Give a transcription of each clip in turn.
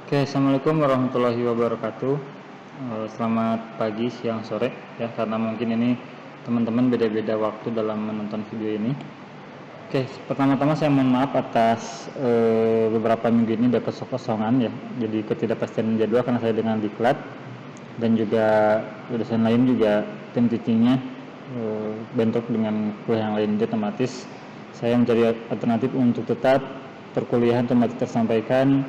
Oke, Assalamualaikum warahmatullahi wabarakatuh. Selamat pagi, siang, sore ya, karena mungkin ini teman-teman beda-beda waktu dalam menonton video ini. Oke, pertama-tama saya mohon maaf atas beberapa minggu ini ada kekosongan ya, jadi ketidakpastian jadwal karena saya dengan diklat dan juga urusan lain juga tim teachingnya bentrok dengan kuliah yang lain, jadi otomatis saya mencari alternatif untuk tetap perkuliahan otomatis tersampaikan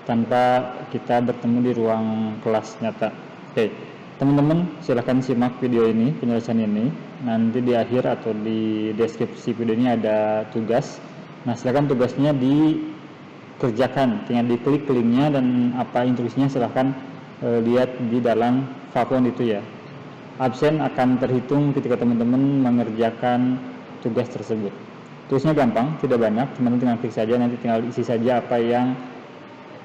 tanpa kita bertemu di ruang kelas nyata. Oke, teman-teman silahkan simak video ini, penjelasan ini. Nanti di akhir atau di deskripsi video ini ada tugas. Nah, silahkan tugasnya dikerjakan, tinggal diklik linknya dan apa instruksinya silahkan lihat di dalam fakon itu ya. Absen akan terhitung ketika teman-teman mengerjakan tugas tersebut. Tugasnya gampang, tidak banyak, teman-teman tinggal klik saja, nanti tinggal isi saja apa yang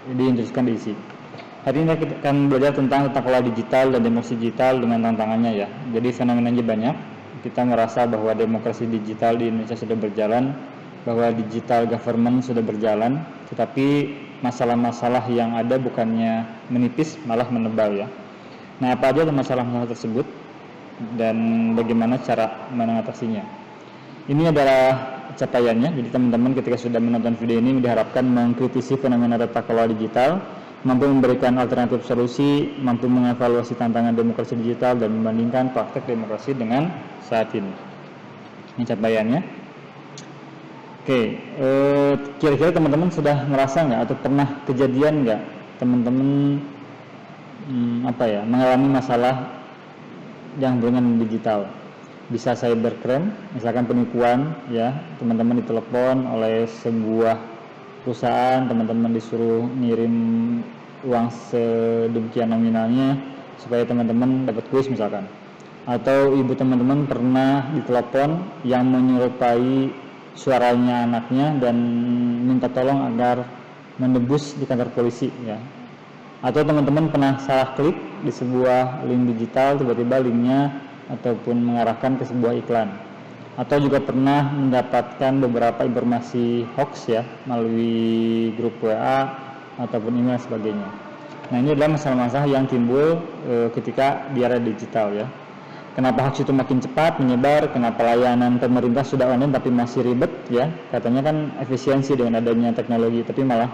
diinstruksikan diisi. Hari ini kita akan belajar tentang tata kelola digital dan demokrasi digital dengan tantangannya ya. Jadi fenomenanya banyak. Kita merasa bahwa demokrasi digital di Indonesia sudah berjalan, bahwa digital government sudah berjalan, tetapi masalah-masalah yang ada bukannya menipis malah menebal ya. Nah, apa aja masalah-masalah tersebut dan bagaimana cara mengatasinya? Ini adalah capaiannya. Jadi teman-teman ketika sudah menonton video ini diharapkan mengkritisi fenomena tata kelola digital, mampu memberikan alternatif solusi, mampu mengevaluasi tantangan demokrasi digital dan membandingkan praktek demokrasi dengan saat ini. Ini capaiannya. Oke, kira-kira teman-teman sudah merasa nggak atau pernah kejadian nggak teman-teman mengalami masalah yang berhubungan digital? Bisa cybercrime, misalkan penipuan ya, teman-teman ditelepon oleh sebuah perusahaan, teman-teman disuruh ngirim uang sedemikian nominalnya supaya teman-teman dapat kuis misalkan, atau ibu teman-teman pernah ditelepon yang menyerupai suaranya anaknya dan minta tolong agar menebus di kantor polisi ya, atau teman-teman pernah salah klik di sebuah link digital, tiba-tiba linknya ataupun mengarahkan ke sebuah iklan, atau juga pernah mendapatkan beberapa informasi hoax ya melalui grup WA ataupun email sebagainya. Nah, ini adalah masalah-masalah yang timbul ketika di era digital ya. Kenapa hoax itu makin cepat menyebar? Kenapa layanan pemerintah sudah online tapi masih ribet ya? Katanya kan efisiensi dengan adanya teknologi, tapi malah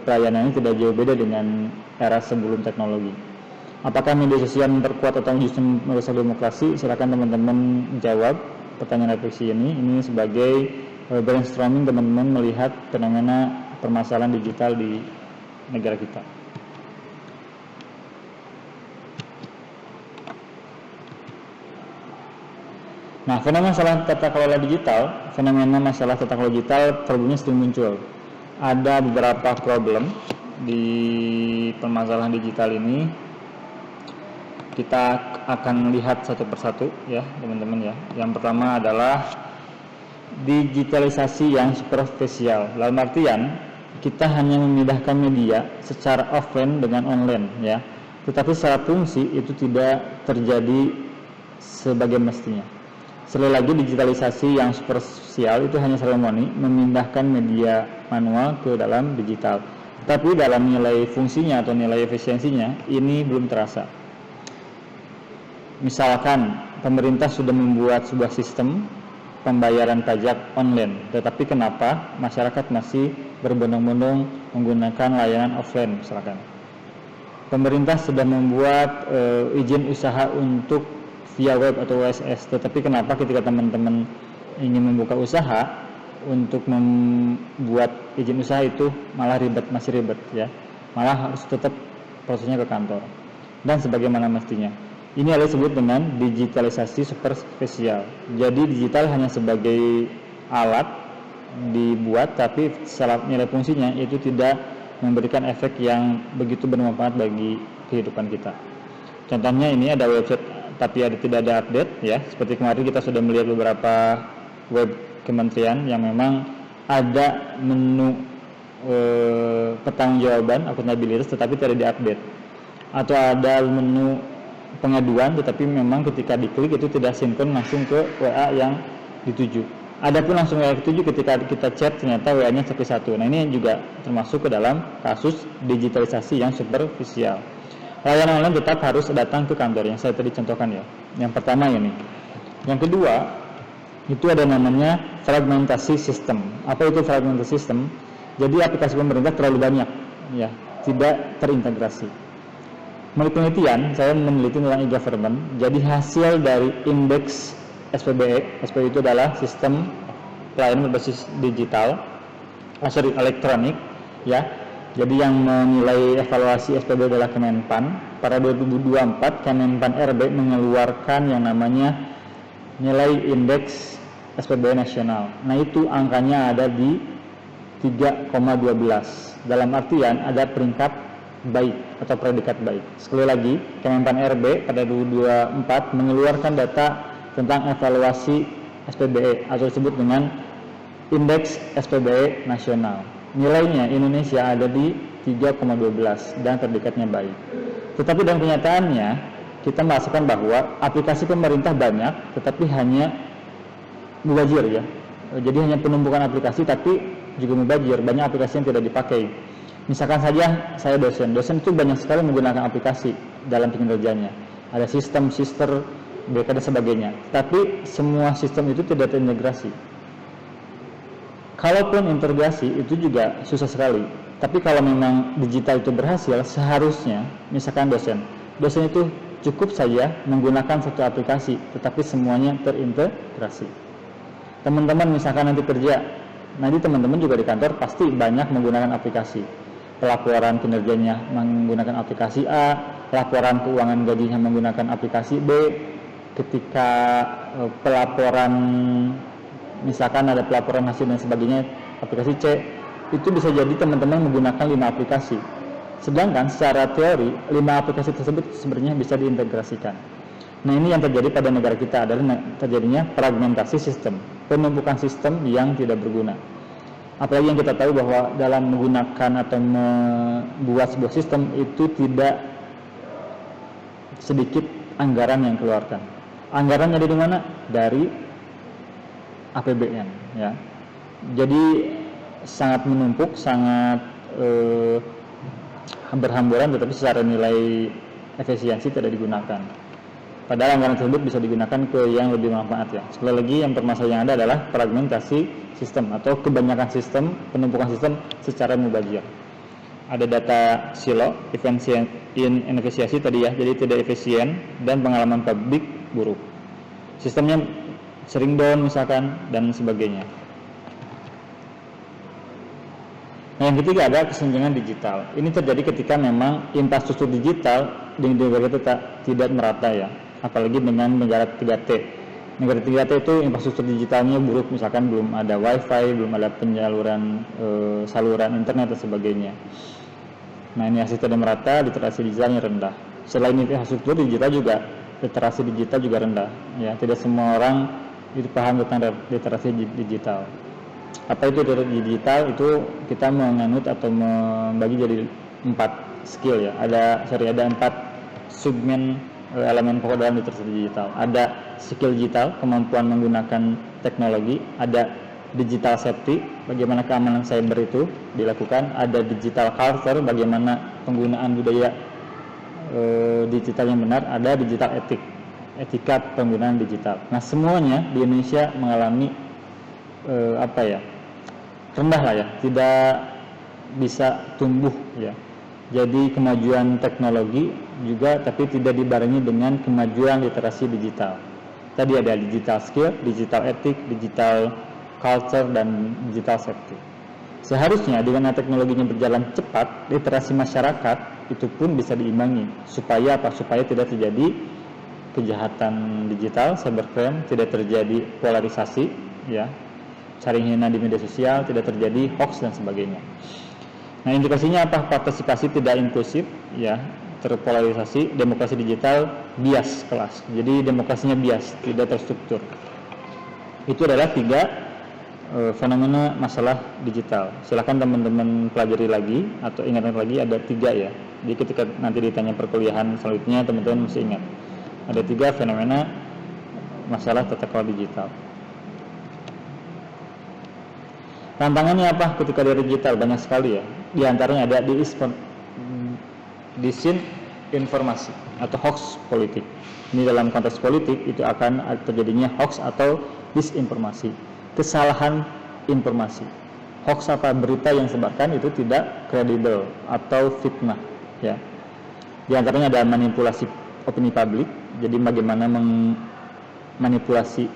pelayanannya tidak jauh beda dengan era sebelum teknologi. Apakah media sosial memperkuat atau justru merusak demokrasi? Silakan teman-teman jawab pertanyaan refleksi ini. Ini sebagai brainstorming teman-teman melihat fenomena permasalahan digital di negara kita. Nah, fenomena masalah tata kelola digital, fenomena masalah tata kelola digital problemnya sering muncul. Ada beberapa problem di permasalahan digital ini. Kita akan lihat satu persatu ya teman-teman ya. Yang pertama adalah digitalisasi yang superficial. Dalam artian kita hanya memindahkan media secara offline dengan online ya, tetapi secara fungsi itu tidak terjadi sebagai mestinya. Sekali lagi, digitalisasi yang superficial itu hanya seremoni memindahkan media manual ke dalam digital, tapi dalam nilai fungsinya atau nilai efisiensinya ini belum terasa. Misalkan pemerintah sudah membuat sebuah sistem pembayaran pajak online, tetapi kenapa masyarakat masih berbondong-bondong menggunakan layanan offline misalkan. Pemerintah sudah membuat izin usaha untuk via web atau WSS, tetapi kenapa ketika teman-teman ingin membuka usaha untuk membuat izin usaha itu malah masih ribet ya, malah harus tetap prosesnya ke kantor dan sebagaimana mestinya. Ini adalah disebut dengan digitalisasi superficial. Jadi digital hanya sebagai alat dibuat, tapi secara nilai fungsinya itu tidak memberikan efek yang begitu bermanfaat bagi kehidupan kita. Contohnya ini ada website tapi tidak ada update ya. Seperti kemarin kita sudah melihat beberapa web kementerian yang memang ada menu pertanggungjawaban akuntabilitas tetapi tidak diupdate, atau ada menu pengaduan tetapi memang ketika diklik itu tidak sinkron langsung ke WA yang dituju. Adapun langsung WA ketujuh ketika kita chat ternyata WA-nya satu. Nah ini juga termasuk ke dalam kasus digitalisasi yang superficial. Layanan online tetap harus datang ke kantor yang saya tadi contohkan ya. Yang pertama ini. Yang kedua itu ada namanya fragmentasi sistem. Apa itu fragmentasi sistem? Jadi aplikasi pemerintah terlalu banyak, ya, tidak terintegrasi. Menurut penelitian, saya meneliti tentang e-government. Jadi hasil dari indeks SPBE itu adalah sistem pelayanan berbasis digital, elektronik, ya. Jadi yang menilai evaluasi SPBE adalah Kemenpan. Pada 2024, Kemenpan RB mengeluarkan yang namanya nilai indeks SPBE nasional. Nah itu angkanya ada di 3,12. Dalam artian ada peringkat baik atau predikat baik. Sekali lagi, Kemenpan RB pada 2024 mengeluarkan data tentang evaluasi SPBE atau disebut dengan indeks SPBE nasional. Nilainya Indonesia ada di 3,12 dan predikatnya baik. Tetapi dalam kenyataannya kita merasakan bahwa aplikasi pemerintah banyak tetapi hanya mubazir ya. Jadi hanya penumpukan aplikasi tapi juga mubazir, banyak aplikasi yang tidak dipakai. Misalkan saja saya dosen itu banyak sekali menggunakan aplikasi dalam kinerjanya. Ada sistem, dan sebagainya. Tapi semua sistem itu tidak terintegrasi. Kalaupun integrasi itu juga susah sekali. Tapi kalau memang digital itu berhasil, seharusnya misalkan dosen itu cukup saja menggunakan satu aplikasi, tetapi semuanya terintegrasi. Teman-teman misalkan nanti kerja, nanti teman-teman juga di kantor pasti banyak menggunakan aplikasi. Pelaporan kinerjanya menggunakan aplikasi A, laporan keuangan gajinya menggunakan aplikasi B, ketika pelaporan misalkan ada pelaporan hasil dan sebagainya aplikasi C, itu bisa jadi teman-teman menggunakan 5 aplikasi. Sedangkan secara teori 5 aplikasi tersebut sebenarnya bisa diintegrasikan. Nah ini yang terjadi pada negara kita adalah terjadinya fragmentasi sistem, penumpukan sistem yang tidak berguna. Apalagi yang kita tahu bahwa dalam menggunakan atau membuat sebuah sistem itu tidak sedikit anggaran yang keluarkan. Anggarannya dari mana? Dari APBN ya. Jadi sangat menumpuk, sangat berhamburan, tetapi secara nilai efisiensi tidak digunakan. Padahal anggaran tersebut bisa digunakan ke yang lebih bermanfaat ya. Sekali lagi yang permasalahan yang ada adalah fragmentasi sistem atau kebanyakan sistem, penumpukan sistem secara mubazir. Ada data silo, inefisiensi tadi ya, jadi tidak efisien dan pengalaman publik buruk. Sistemnya sering down misalkan dan sebagainya. Nah, yang ketiga ada kesenjangan digital. Ini terjadi ketika memang infrastruktur digital di negara kita tidak merata ya. Apalagi dengan negara 3T. Negara 3T itu infrastruktur digitalnya buruk, misalkan belum ada wifi, belum ada penyaluran saluran internet dan sebagainya. Nah ini hasil tidak merata, literasi digitalnya rendah. Selain itu infrastruktur digital juga, literasi digital juga rendah. Ya, tidak semua orang itu paham tentang literasi digital. Apa itu literasi digital? Itu kita menganut atau membagi jadi 4 skill ya. Ada 4 segmen elemen pokok dalam literasi digital. Ada skill digital, kemampuan menggunakan teknologi. Ada digital safety, bagaimana keamanan cyber itu dilakukan. Ada digital culture, bagaimana penggunaan budaya digital yang benar. Ada digital etika penggunaan digital. Nah semuanya di Indonesia mengalami rendah lah ya, tidak bisa tumbuh ya. Jadi kemajuan teknologi juga tapi tidak dibarengi dengan kemajuan literasi digital. Tadi ada digital skill, digital etik, digital culture, dan digital safety. Seharusnya dengan teknologinya berjalan cepat, literasi masyarakat itu pun bisa diimbangi. Supaya apa? Supaya tidak terjadi kejahatan digital, cybercrime, tidak terjadi polarisasi, ya, saling hina di media sosial, tidak terjadi hoax dan sebagainya. Nah, indikasinya apa? Partisipasi tidak inklusif, ya, terpolarisasi, demokrasi digital bias kelas. Jadi demokrasinya bias, tidak terstruktur. Itu adalah 3 fenomena masalah digital. Silakan teman-teman pelajari lagi atau ingat lagi, ada 3 ya. Jadi ketika nanti ditanya perkuliahan selanjutnya, teman-teman mesti ingat. Ada 3 fenomena masalah tata kelola digital. Tantangannya apa ketika di digital? Banyak sekali ya. Di antaranya ada disinformasi atau hoax politik. Ini dalam konteks politik itu akan terjadinya hoax atau disinformasi, kesalahan informasi. Hoax apa berita yang disebarkan itu tidak kredibel atau fitnah ya. Di antaranya ada manipulasi opini publik. Jadi bagaimana memanipulasi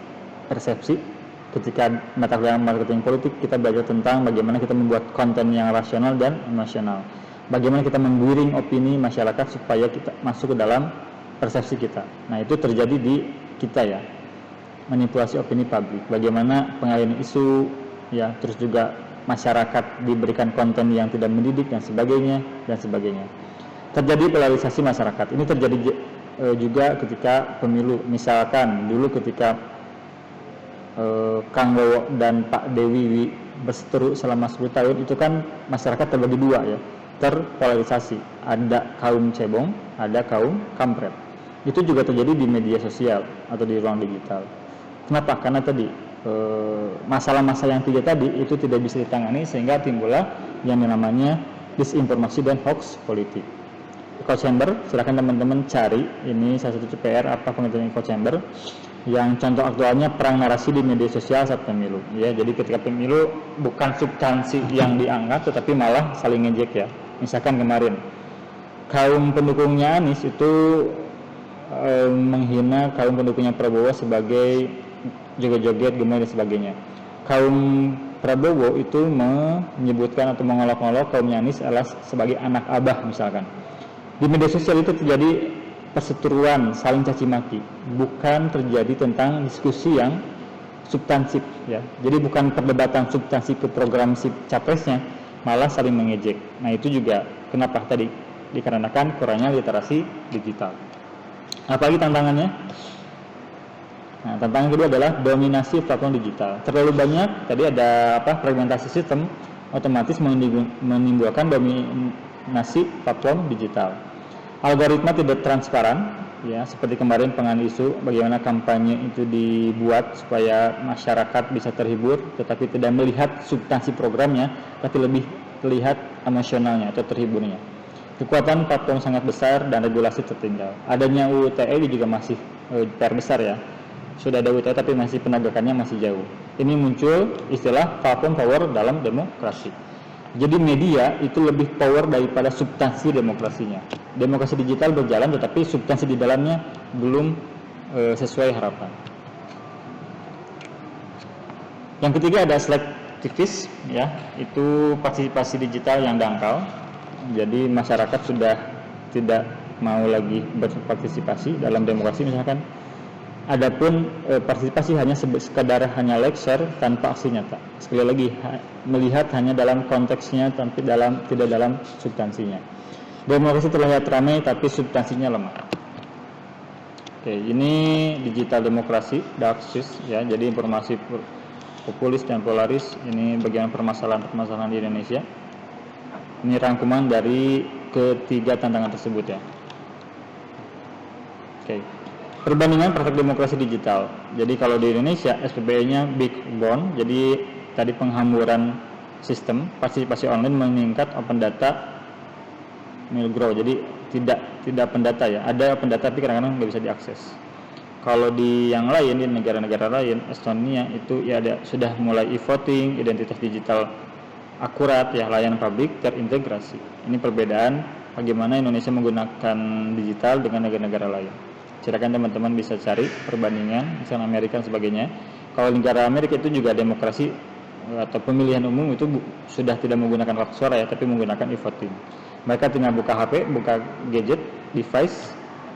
persepsi. Ketika mata kuliah marketing politik, kita belajar tentang bagaimana kita membuat konten yang rasional dan emosional. Bagaimana kita menggiring opini masyarakat supaya kita masuk ke dalam persepsi kita. Nah, itu terjadi di kita ya. Manipulasi opini publik. Bagaimana pengalihan isu ya, terus juga masyarakat diberikan konten yang tidak mendidik dan sebagainya dan sebagainya. Terjadi polarisasi masyarakat. Ini terjadi juga ketika pemilu. Misalkan dulu ketika Kang Bowo dan Pak Dewi berseteru selama 10 tahun, itu kan masyarakat terbagi dua ya, terpolarisasi. Ada kaum cebong, ada kaum kampret. Itu juga terjadi di media sosial atau di ruang digital. Kenapa? Karena tadi masalah-masalah yang tiga tadi itu tidak bisa ditangani, sehingga timbullah yang namanya disinformasi dan hoax politik. Echo chamber, silakan teman-teman cari, ini salah satu PR apa pengertian echo chamber. Yang contoh aktualnya perang narasi di media sosial saat pemilu ya. Jadi ketika pemilu bukan substansi yang diangkat, tetapi malah saling ngejek ya. Misalkan kemarin kaum pendukungnya Anies itu menghina kaum pendukungnya Prabowo sebagai joget-joget, gemes dan sebagainya. Kaum Prabowo itu menyebutkan atau mengolok-olok kaumnya Anies adalah sebagai anak abah misalkan. Di media sosial itu terjadi perseteruan, saling caci maki, bukan terjadi tentang diskusi yang substansif ya. Jadi bukan perdebatan substansi ke program si capresnya, malah saling mengejek. Nah, itu juga kenapa tadi dikarenakan kurangnya literasi digital. Apalagi tantangannya? Nah, tantangan kedua adalah dominasi platform digital. Terlalu banyak, tadi ada fragmentasi sistem, otomatis menimbulkan dominasi platform digital. Algoritma tidak transparan ya, seperti kemarin pengen isu bagaimana kampanye itu dibuat supaya masyarakat bisa terhibur tetapi tidak melihat substansi programnya, tapi lebih terlihat emosionalnya atau terhiburnya. Kekuatan platform sangat besar dan regulasi tertinggal. Adanya UU ITE juga masih PR besar ya. Sudah ada UU ITE tapi masih penegakannya masih jauh. Ini muncul istilah platform power dalam demokrasi. Jadi media itu lebih power daripada substansi demokrasinya. Demokrasi digital berjalan tetapi substansi di dalamnya belum sesuai harapan. Yang ketiga ada selektivis ya, itu partisipasi digital yang dangkal. Jadi masyarakat sudah tidak mau lagi berpartisipasi dalam demokrasi misalkan. Adapun partisipasi hanya sekadar hanya like, share tanpa aksi nyata. Sekali lagi melihat hanya dalam konteksnya tapi tidak dalam substansinya. Demokrasi terlihat ramai tapi substansinya lemah. Oke, ini digital demokrasi, dark news ya. Jadi informasi populis dan polaris, ini bagian permasalahan di Indonesia. Ini rangkuman dari ketiga tantangan tersebut ya. Oke. Perbandingan praktek demokrasi digital. Jadi kalau di Indonesia SPBE-nya big bone, jadi tadi penghamburan sistem, partisipasi online meningkat, open data will grow. Jadi tidak pendata ya. Ada pendata tapi kadang-kadang nggak bisa diakses. Kalau di yang lain, di negara-negara lain, Estonia itu ya sudah mulai e-voting, identitas digital akurat ya, layanan publik terintegrasi. Ini perbedaan bagaimana Indonesia menggunakan digital dengan negara-negara lain. Silakan teman-teman bisa cari perbandingan misalnya Amerika dan sebagainya. Kalau negara Amerika itu juga demokrasi atau pemilihan umum itu sudah tidak menggunakan hak suara ya, tapi menggunakan e-voting. Mereka tinggal buka HP, buka gadget, device,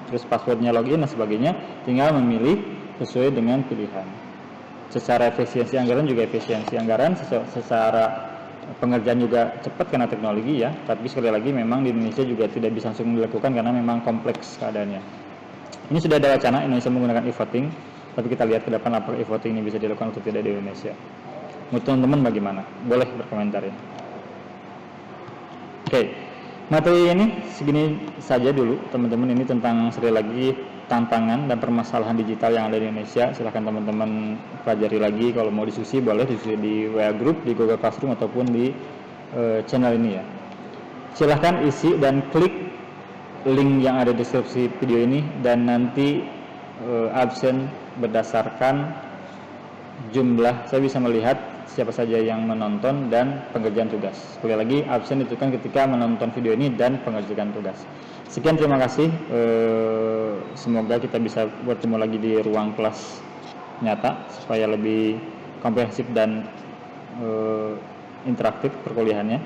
terus passwordnya login dan sebagainya, tinggal memilih sesuai dengan pilihan. Secara efisiensi anggaran juga efisiensi anggaran, secara pengerjaan juga cepat karena teknologi ya. Tapi sekali lagi memang di Indonesia juga tidak bisa langsung dilakukan karena memang kompleks keadaannya. Ini sudah ada wacana Indonesia menggunakan e-voting, tapi kita lihat ke depan apakah e-voting ini bisa dilakukan atau tidak di Indonesia. Menurut teman-teman bagaimana? Boleh berkomentar ya. Oke. Materi ini segini saja dulu teman-teman, ini tentang sekali lagi tantangan dan permasalahan digital yang ada di Indonesia. Silahkan teman-teman pelajari lagi, kalau mau diskusi boleh diskusi di WA Group, di Google Classroom ataupun di channel ini ya. Silahkan isi dan klik link yang ada di deskripsi video ini, dan nanti absen berdasarkan jumlah, saya bisa melihat siapa saja yang menonton dan pengerjaan tugas. Sekali lagi, absen itu kan ketika menonton video ini dan pengerjaan tugas. Sekian, terima kasih. Semoga kita bisa bertemu lagi di ruang kelas nyata supaya lebih komprehensif dan interaktif perkuliahannya.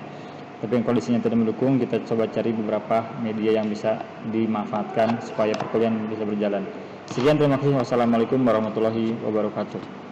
Tapi yang kondisinya tidak mendukung, kita coba cari beberapa media yang bisa dimanfaatkan supaya perkuliahan bisa berjalan. Sekian, terima kasih. Wassalamualaikum warahmatullahi wabarakatuh.